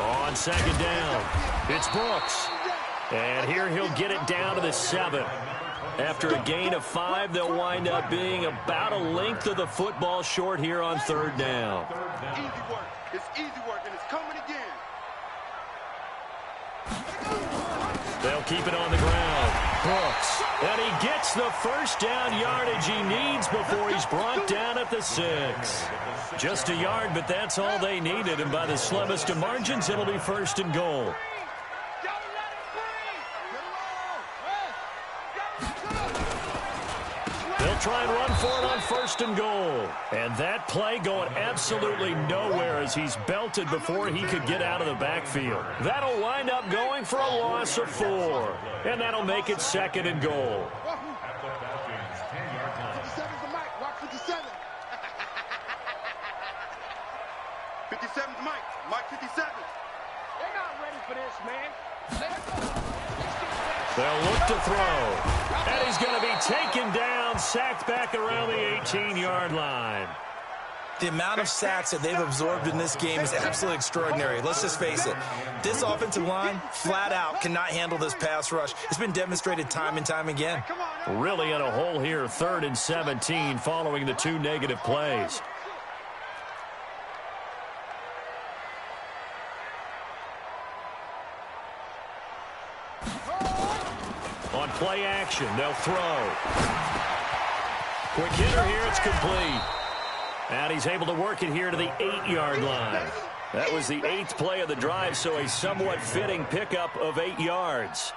[SPEAKER 2] On 2nd down, it's Brooks. And here he'll get it down to the 7. After a gain of 5, they'll wind up being about a length of the football short here on 3rd down.
[SPEAKER 5] Easy work. It's easy work, and it's coming again.
[SPEAKER 2] They'll keep it on the ground. Brooks. And he gets the first down yardage he needs before he's brought down at the 6. Just a yard, but that's all they needed. And by the slimmest of margins, it'll be 1st and goal. They'll try and run for it on 1st and goal. And that play going absolutely nowhere as he's belted before he could get out of the backfield. That'll wind up going for a loss of 4. And that'll make it 2nd and goal.
[SPEAKER 5] 57's the Mike. Watch 57. 57's Mike. Mike 57. They're not ready for this, man.
[SPEAKER 2] They'll look to throw. And he's going to be taken down, sacked back around the 18-yard line.
[SPEAKER 4] The amount of sacks that they've absorbed in this game is absolutely extraordinary. Let's just face it. This offensive line, flat out, cannot handle this pass rush. It's been demonstrated time and time again.
[SPEAKER 2] Really in a hole here, 3rd and 17 following the 2 negative plays. On play action, they'll throw. Quick hitter here, it's complete. And he's able to work it here to the 8-yard line. That was the 8th play of the drive, so a somewhat fitting pickup of 8 yards.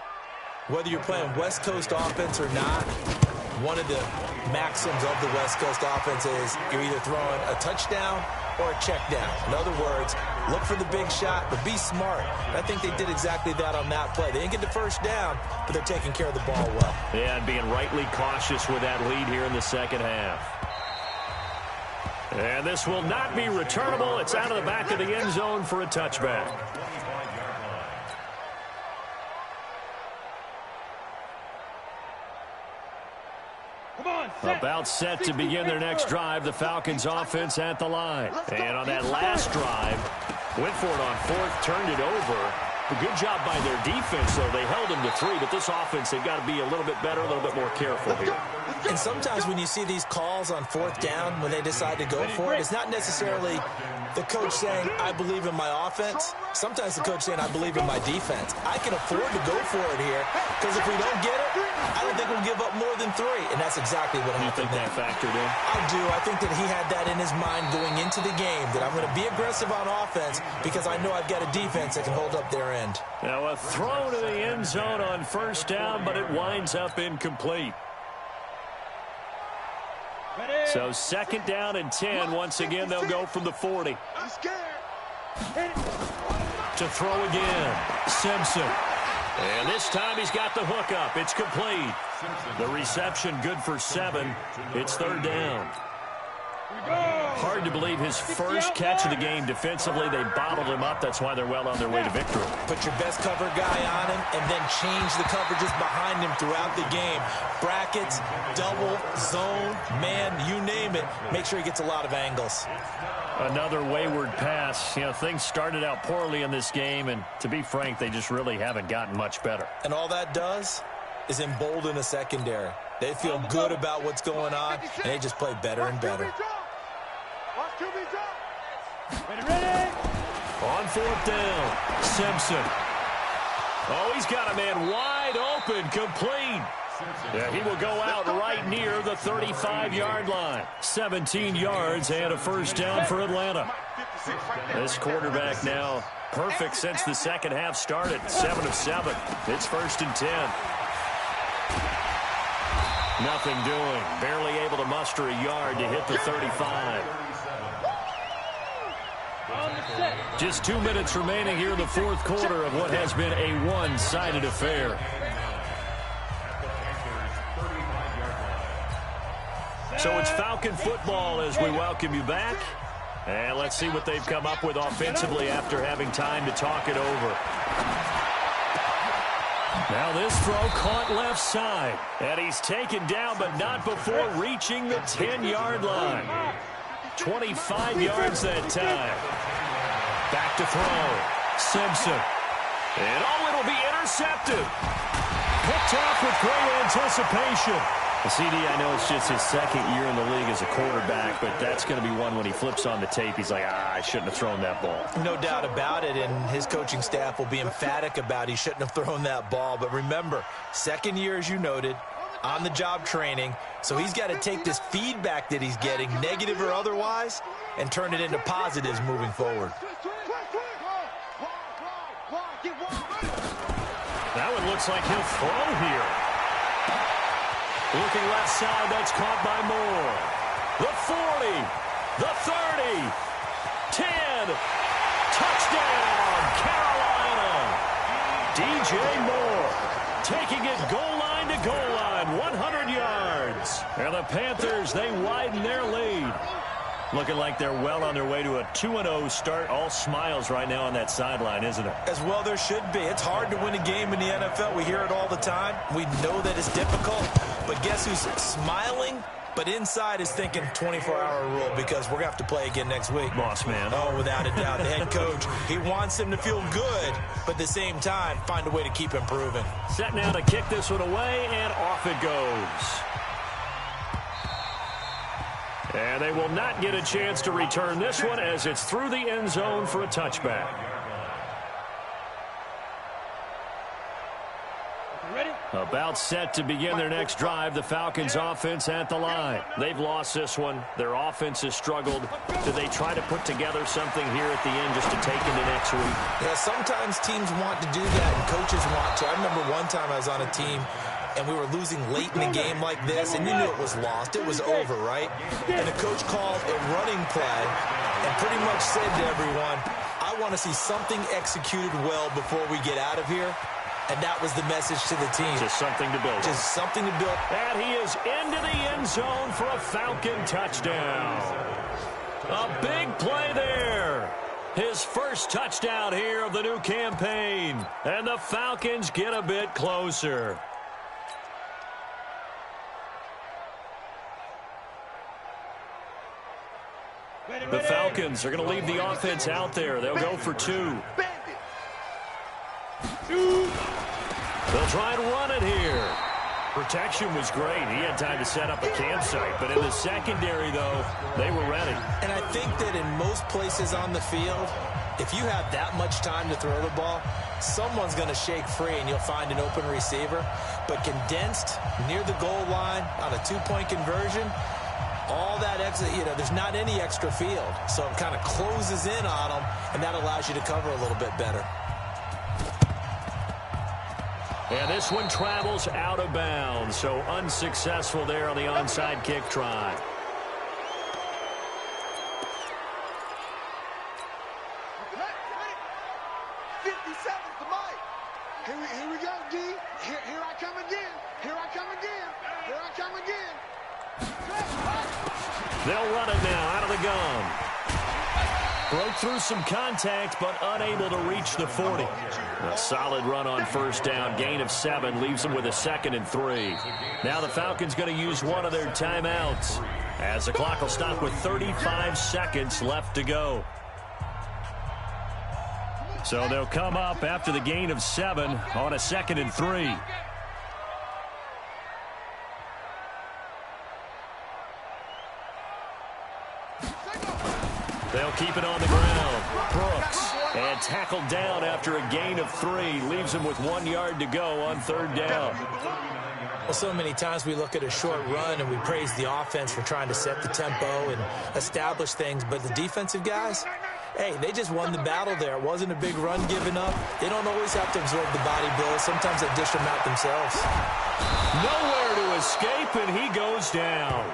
[SPEAKER 4] Whether you're playing West Coast offense or not, one of the maxims of the West Coast offense is you're either throwing a touchdown or a check down. In other words, look for the big shot, but be smart. And I think they did exactly that on that play. They didn't get the first down, but they're taking care of the ball well.
[SPEAKER 2] Yeah, and being rightly cautious with that lead here in the second half. And this will not be returnable. It's out of the back of the end zone for a touchback. About set to begin their next drive, the Falcons offense at the line. And on that last drive, went for it on fourth, turned it over. A good job by their defense, though. They held them to 3, but this offense, they've got to be a little bit better, a little bit more careful here.
[SPEAKER 4] And sometimes when you see these calls on fourth down, when they decide to go for it, it's not necessarily the coach saying, I believe in my offense. Sometimes the coach saying, I believe in my defense. I can afford to go for it here, because if we don't get it, I don't think we'll give up more than 3. And that's exactly what happened.
[SPEAKER 2] You think that factored in?
[SPEAKER 4] I do. I think that he had that in his mind going into the game, that I'm going to be aggressive on offense because I know I've got a defense that can hold up their end.
[SPEAKER 2] Now a throw to the end zone on first down, but it winds up incomplete. So second down and 10. Once again, they'll go from the 40. To throw again, Simpson. And this time he's got the hook up. It's complete. The reception good for 7. It's third down. Hard to believe his first catch of the game defensively. They bottled him up. That's why they're well on their way to victory.
[SPEAKER 4] Put your best cover guy on him and then change the coverages behind him throughout the game. Brackets, double, zone, man, you name it. Make sure he gets a lot of angles.
[SPEAKER 2] Another wayward pass. You know, things started out poorly in this game, and to be frank, they just really haven't gotten much better.
[SPEAKER 4] And all that does is embolden a secondary. They feel good about what's going on, and they just play better and better.
[SPEAKER 2] On fourth down, Simpson. Oh, he's got a man wide open, complete. Yeah, he will go out right near the 35-yard line. 17 yards and a first down for Atlanta. This quarterback now perfect since the second half started. 7 of 7. It's first and 10. Nothing doing. Barely able to muster a yard to hit the 35. Just 2 minutes remaining here in the fourth quarter of what has been a one-sided affair. So it's Falcon football as we welcome you back. And let's see what they've come up with offensively after having time to talk it over. Now this throw caught left side. And he's taken down, but not before reaching the 10-yard line. 25 yards that time. Back to throw. Simpson. And it'll be intercepted. Picked off with great anticipation. CD, I know it's just his second year in the league as a quarterback, but that's going to be one when he flips on the tape. He's like, I shouldn't have thrown that ball.
[SPEAKER 4] No doubt about it, and his coaching staff will be emphatic about he shouldn't have thrown that ball. But remember, second year, as you noted, on-the-job training, so he's got to take this feedback that he's getting, negative or otherwise, and turn it into positives moving forward.
[SPEAKER 2] That one looks like he'll throw here. Looking left side, that's caught by Moore. The 40, the 30, 10, touchdown, Carolina. DJ Moore taking it goal line to goal line, 100 yards. And the Panthers, they widen their lead. Looking like they're well on their way to a 2-0 start. All smiles right now on that sideline, isn't it?
[SPEAKER 4] As well there should be. It's hard to win a game in the NFL. We hear it all the time. We know that it's difficult. But guess who's smiling? But inside is thinking 24-hour rule because we're going to have to play again next week.
[SPEAKER 2] Boss man.
[SPEAKER 4] Oh, without a doubt. The head coach, he wants him to feel good, but at the same time, find a way to keep improving.
[SPEAKER 2] Set now to kick this one away, and off it goes. And they will not get a chance to return this one as it's through the end zone for a touchback.
[SPEAKER 5] Ready?
[SPEAKER 2] About set to begin their next drive, the Falcons offense at the line. They've lost this one. Their offense has struggled. Do they try to put together something here at the end just to take into next week?
[SPEAKER 4] Yeah, sometimes teams want to do that and coaches want to. I remember one time I was on a team and we were losing late in the game like this, and you knew it was lost. It was over, right? And the coach called a running play and pretty much said to everyone, I want to see something executed well before we get out of here. And that was the message to the team.
[SPEAKER 2] Just something to build.
[SPEAKER 4] Just something to build.
[SPEAKER 2] And he is into the end zone for a Falcon touchdown. A big play there. His first touchdown here of the new campaign. And the Falcons get a bit closer. The Falcons are going to leave the offense out there. They'll go for 2. They'll try and run it here. Protection was great. He had time to set up a campsite. But in the secondary, though, they were ready.
[SPEAKER 4] And I think that in most places on the field, if you have that much time to throw the ball, someone's going to shake free and you'll find an open receiver. But condensed near the goal line on a 2-point conversion, all that extra, there's not any extra field. So it kind of closes in on them, and that allows you to cover a little bit better.
[SPEAKER 2] And this one travels out of bounds, so unsuccessful there on the onside kick try.
[SPEAKER 5] Here we go, D. Here I come again. Here I come again. Here I come again.
[SPEAKER 2] They'll run it now out of the gun. Broke through some contact, but unable to reach the 40. A solid run on first down. Gain of 7 leaves them with a 2nd and 3. Now the Falcons going to use one of their timeouts as the clock will stop with 35 seconds left to go. So they'll come up after the gain of 7 on a 2nd and 3. They'll keep it on the ground. Brooks, and tackled down after a gain of 3. Leaves him with 1 yard to go on 3rd down.
[SPEAKER 4] Well, so many times we look at a short run and we praise the offense for trying to set the tempo and establish things. But the defensive guys, hey, they just won the battle there. It wasn't a big run given up. They don't always have to absorb the body blows. Sometimes they dish them out themselves.
[SPEAKER 2] Nowhere to escape, and he goes down.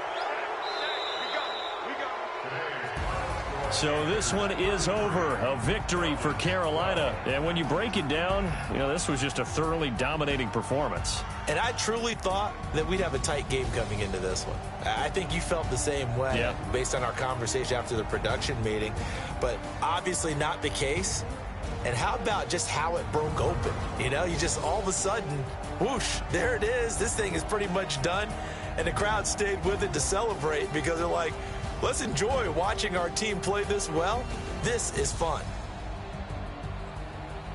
[SPEAKER 2] So this one is over. A victory for Carolina. And when you break it down, this was just a thoroughly dominating performance.
[SPEAKER 4] And I truly thought that we'd have a tight game coming into this one. I think you felt the same way based on our conversation after the production meeting. But obviously not the case. And how about just how it broke open? You just all of a sudden, whoosh, there it is. This thing is pretty much done. And the crowd stayed with it to celebrate because they're like, let's enjoy watching our team play this well. This is fun.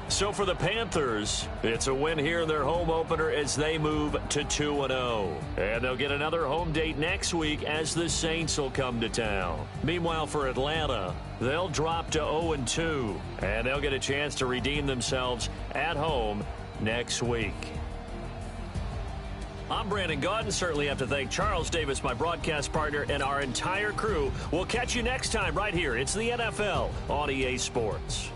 [SPEAKER 2] So for the Panthers, it's a win here in their home opener as they move to 2-0. And they'll get another home date next week as the Saints will come to town. Meanwhile, for Atlanta, they'll drop to 0-2. And they'll get a chance to redeem themselves at home next week. I'm Brandon Gaudin. Certainly have to thank Charles Davis, my broadcast partner, and our entire crew. We'll catch you next time right here. It's the NFL on EA Sports.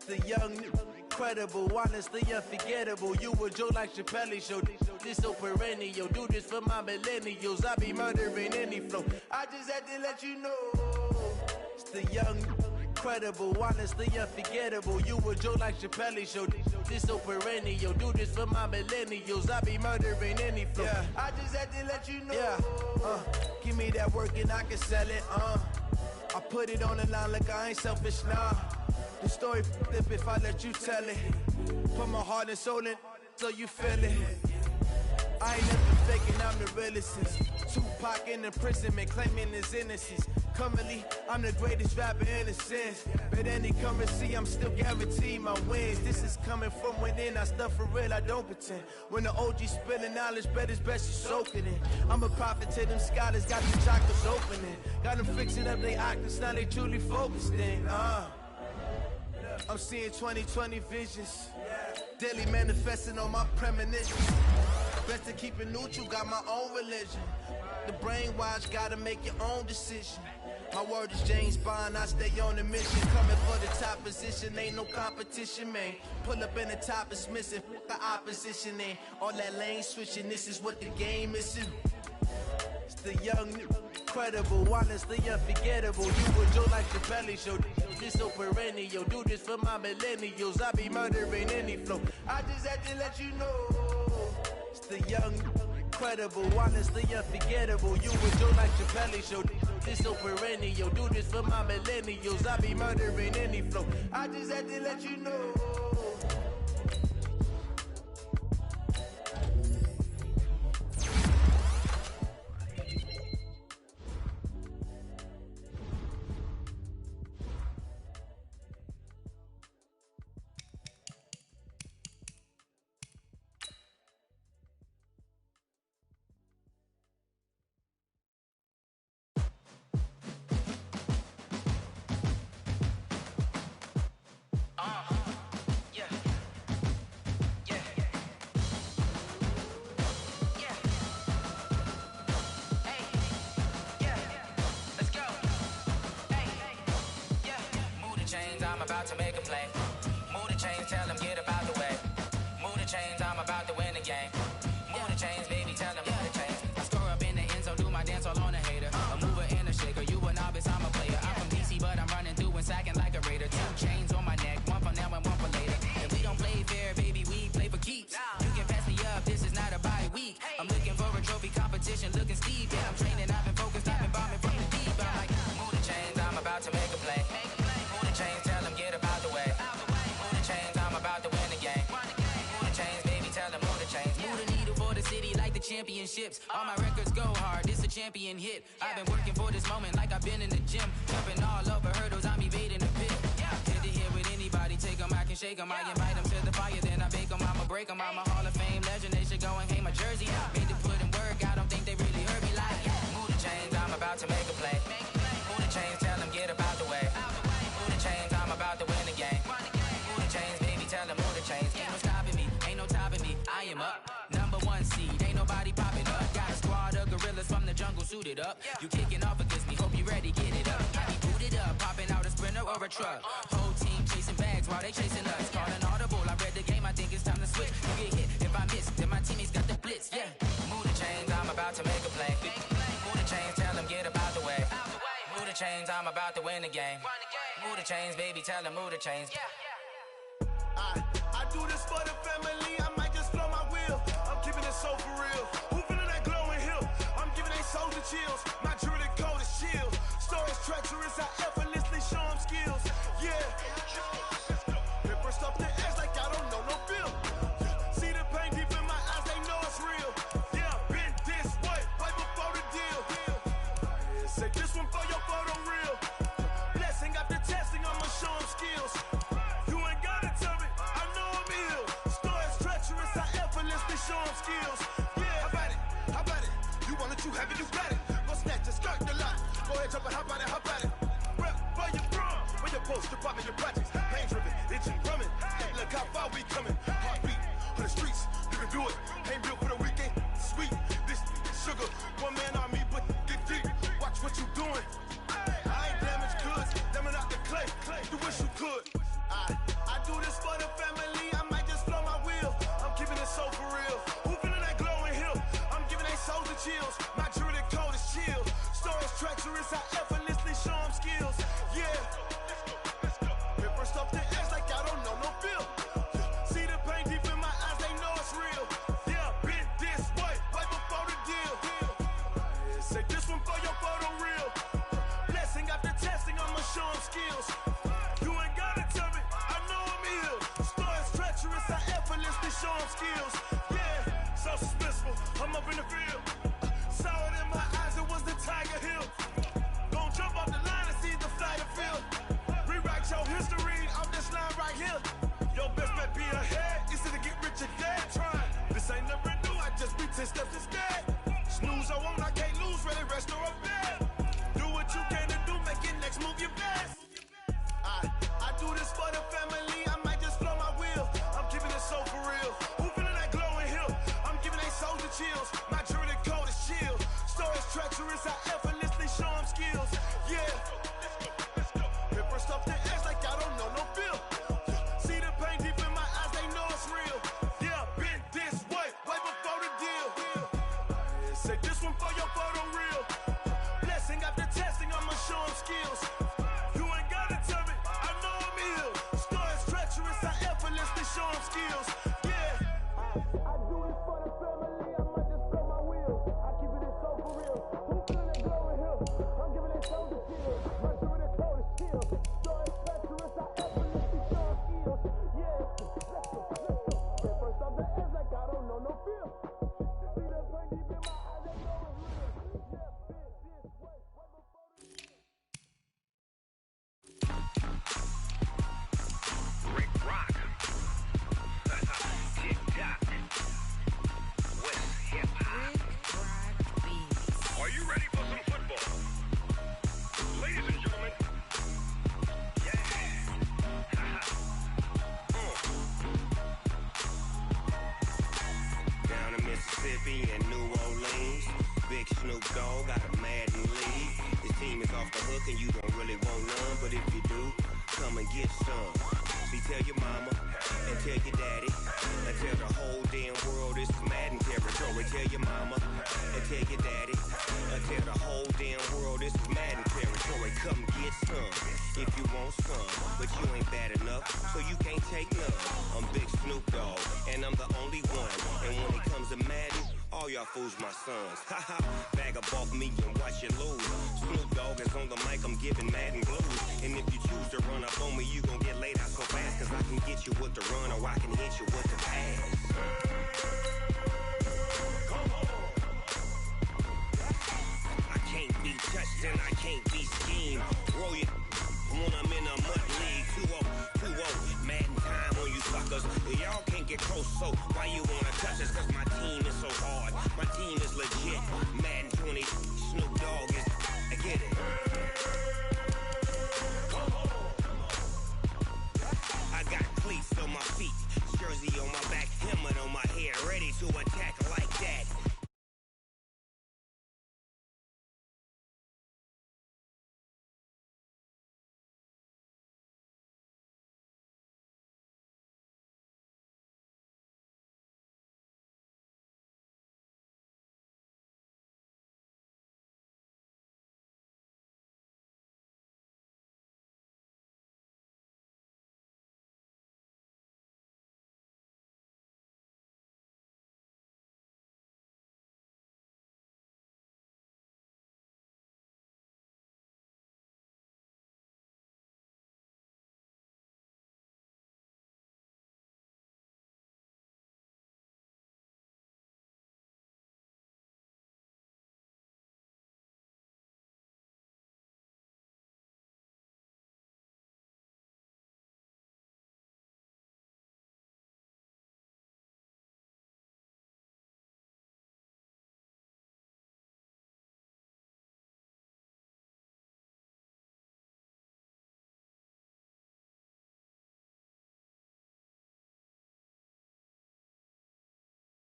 [SPEAKER 7] The young, incredible, honestly unforgettable. You a Joe like Chappelle show. This so perennial. Do this for my millennials. I be murdering any flow. I just had to let you know. It's the young, incredible, honestly unforgettable. You a Joe like Chappelle show. This so perennial. Do this for my millennials. I be murdering any flow. Yeah. I just had to let you know. Yeah. Give me that work and I can sell it. I put it on the line like I ain't selfish, nah. The story flip if I let you tell it. Put my heart and soul in so you feel it. I ain't never faking, I'm the realest. Tupac in imprisonment, claiming his innocence. Currently, I'm the greatest rapper in a sense. But any currency, I'm still guaranteed my wins. This is coming from within, I stuff for real, I don't pretend. When the OG spilling knowledge, bet it's best you soak it in. I'm a prophet to them scholars, got the chakras opening. Got them fixing up their octaves, now they truly focused in. I'm seeing 2020 visions. Daily manifesting on my premonitions. Best to keep it neutral, got my own religion. The brainwash, gotta make your own decision. My word is James Bond, I stay on the mission. Coming for the top position, ain't no competition, man. Pull up in the top is missing, the opposition ain't. All that lane switching, this is what the game is. It's the young, incredible, honestly unforgettable. You a Joe like Chappelle show. This so perennial. Do this for my millennials. I be murdering any flow. I just had to let you know. It's the young, incredible, honestly unforgettable. You a Joe like Chappelle show. This so perennial. Do this for my millennials. I be murdering any flow. I just had to let you know.
[SPEAKER 8] I'm about to make a play. Move the chains, tell them get about the way. Move the chains, I'm about to win the game. Move the chains, baby, tell them move the chains. I score up in the end zone, do my dance all on a hater. A mover and a shaker, you a novice, I'm a player. I'm from DC, but I'm running through and sacking like a raider. 2 chains on my neck, one for now and one for later. If we don't play fair, baby, we play for keeps. You can pass me up, this is not a bye week. I'm looking for a trophy competition, looking steep. Yeah, I'm training, I've been focused, I've been bombing from the deep. I'm like, move the chains, I'm about to make a play. Move the chains, tell them get about the way. Move the chains, I'm about to win the game. Move the chains, baby, tell them move the chains. Move the needle for the city like the championships. All my records go hard, this a champion hit. I've been working for this moment like I've been in the gym. Jumping all over hurdles, I'm evading the pit. Head to head with anybody, take them, I can shake them. I invite them to the fire, then I bake them, I'ma break them. I'm a Hall of Fame legend, they should go and hang my jersey. Made to put in work, I don't think they really heard me like, move the chains, I'm about to make a play. Move the chains, tell them get about the way. Move the chains, I'm about to win the game. Move the chains, baby, tell them move the chains. Ain't no stopping me, ain't no topping me, I am up. #1 seed, ain't nobody popping up. Got a squad of gorillas from the jungle suited up. You kicking off against me, hope you ready, get it up. I be booted up, popping out a sprinter or a truck. Whole team chasing bags while they chasing us. Calling audible, I read the game, I think it's time to switch. You get hit, if I miss, then my teammates got the blitz, yeah. Move the chains, I'm about to make a play. Move the chains, tell them get about the way. Move the chains, I'm about to win the game. Move the chains, baby, tell them move the chains.
[SPEAKER 5] I do this for the family, I might just blow my wheel. I'm keeping it so for real. Who feeling that glowing hill? I'm giving they souls the chills. My jewelry code is chill. Stories treacherous, I effortlessly show them skills. Yeah. Pepper stuff the edge like I don't know no feel. See the pain deep in my eyes, they know it's real. Yeah, been this way, right before the deal. Say this one for your photo real. Blessing after testing, I'ma show them skills. You ain't gotta tell me, I know I'm ill. Stories treacherous, I effortlessly show them skills. Yeah, how about it? You want it, you have it, you got it. Go snatch it, skirt the lot. Go ahead, jump it, how about it? Rep where you from? Where you post, you poppin' your projects. Pain driven, itching, drumming. Look how far we coming. Heartbeat for the streets, you can do it. Ain't built for the weekend, sweet. This sugar, one man army, but get deep. Watch what you doing. I ain't damaged goods, damn it out the clay. You wish you could. I I'm up in the field. Saw it in my eyes, it was the Tiger Hill. Gon' jump off the line and see the flight of field. Rewrite your history off this line right here. Your best bet be ahead, easy to get rich or dead trying. This ain't never new, I just be 10 steps instead. Snooze I won't, I can't lose, ready, rest or a bed. Do what you can to do, make your next move your best. I do this for the family, I might just blow my wheel. I'm keeping it so for real. Who feeling that glowing hill? I'm giving they soldier chills. My jewelry cold is chill. Stories treacherous, I effortlessly show them skills. Yeah. Paper stuff the edge like I don't know no feel. See the pain deep in my eyes, they know it's real. Yeah, been this way before the deal. Say this one for your photo reel. Blessing after testing, I'ma show them skills. You ain't gotta tell me, I know I'm ill. Stories treacherous, I effortlessly show them skills. Yeah. I do this for the family, I might just blow my wheel. I keep it so for real. Who feeling that glowing hill? I'm giving it soldier chills. My jewelry cold is chill. Stories treacherous, I effortlessly show them skills. Yeah. Let's go. First off the edge like I don't know no feel. See the pain deep in my eyes, they know it's real. Yeah, been this way before the deal.
[SPEAKER 9] Rick Rock. Tick-tock. West hip-hop. Are you ready for some football? Ladies and gentlemen. Yeah. Down in Mississippi and New Orleans, Big Snoop Dogg got a Madden league. His team is off the hook and you don't really want none, but if you do, come and get some. See, tell your mama and tell your daddy and tell the whole damn world this is Madden territory. Tell your mama and tell your daddy and tell the whole damn world this is Madden territory. Come get some if you want some, but you ain't bad enough, so you can't take none. I'm Big Snoop Dogg and I'm the only one. And when it comes to Madden, all y'all fools my sons. Haha, bag up off me and watch you lose. Snoop Dogg is on the mic, I'm giving Madden blues. And if you choose to run up on me, you gon' get laid out so fast. Cause I can get you with the run or I can hit you with the pass.